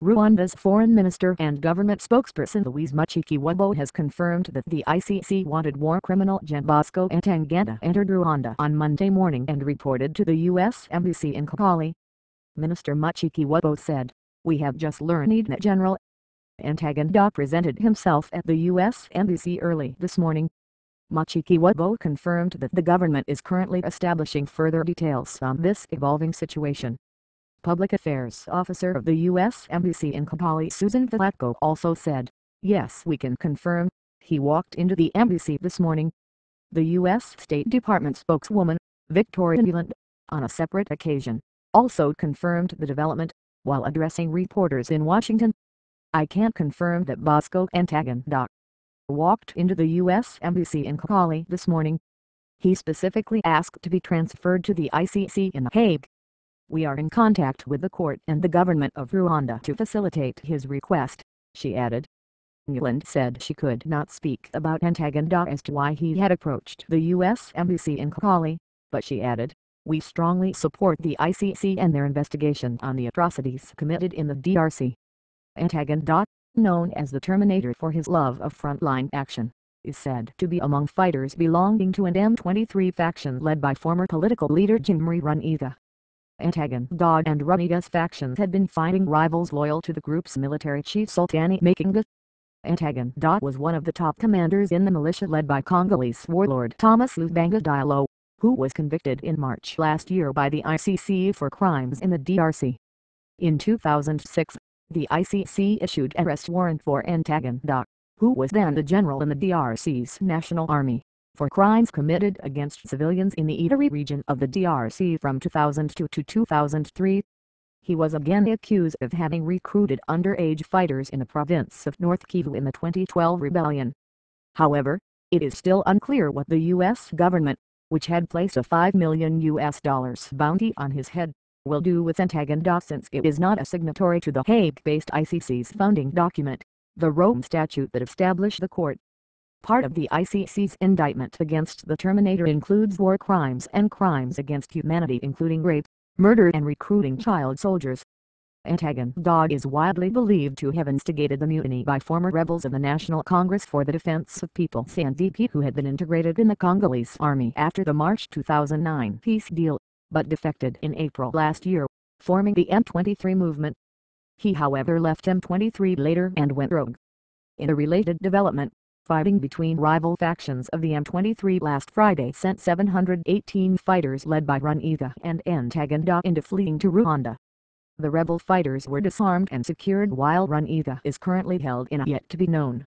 Rwanda's foreign minister and government spokesperson Louise Mushikiwabo has confirmed that the ICC wanted war criminal Jean Bosco Ntaganda entered Rwanda on Monday morning and reported to the U.S. Embassy in Kigali. Minister Mushikiwabo said, "We have just learned that General Ntaganda presented himself at the U.S. Embassy early this morning." Mushikiwabo confirmed that the government is currently establishing further details on this evolving situation. Public Affairs Officer of the U.S. Embassy in Kigali Susan Filatko also said, "Yes, we can confirm, he walked into the embassy this morning." The U.S. State Department spokeswoman, Victoria Nuland, on a separate occasion, also confirmed the development, while addressing reporters in Washington. "I can't confirm that Bosco Ntaganda walked into the U.S. Embassy in Kigali this morning. He specifically asked to be transferred to the ICC in The Hague. We are in contact with the court and the government of Rwanda to facilitate his request," she added. Nuland said she could not speak about Ntaganda as to why he had approached the U.S. Embassy in Kigali, but she added, "We strongly support the ICC and their investigation on the atrocities committed in the DRC. Ntaganda, known as the Terminator for his love of frontline action, is said to be among fighters belonging to an M23 faction led by former political leader Rwanda. Ntaganda and Rwand's factions had been fighting rivals loyal to the group's military chief Sultani Makenga. Ntaganda was one of the top commanders in the militia led by Congolese warlord Thomas Lubanga Diallo, who was convicted in March last year by the ICC for crimes in the DRC. In 2006, the ICC issued an arrest warrant for Ntaganda, who was then the general in the DRC's National Army, for crimes committed against civilians in the Ituri region of the DRC from 2002 to 2003. He was again accused of having recruited underage fighters in the province of North Kivu in the 2012 rebellion. However, it is still unclear what the U.S. government, which had placed a $5 million bounty on his head, will do with Ntaganda since it is not a signatory to the Hague-based ICC's founding document, the Rome Statute that established the court. Part of the ICC's indictment against the Terminator includes war crimes and crimes against humanity including rape, murder and recruiting child soldiers. Ntaganda is widely believed to have instigated the mutiny by former rebels of the National Congress for the Defense of People (CNDP) who had been integrated in the Congolese army after the March 2009 peace deal, but defected in April last year, forming the M23 movement. He however left M23 later and went rogue. In a related development, fighting between rival factions of the M23 last Friday sent 718 fighters led by Rwanda and Ntaganda into fleeing to Rwanda. The rebel fighters were disarmed and secured while Rwanda is currently held in a yet-to-be-known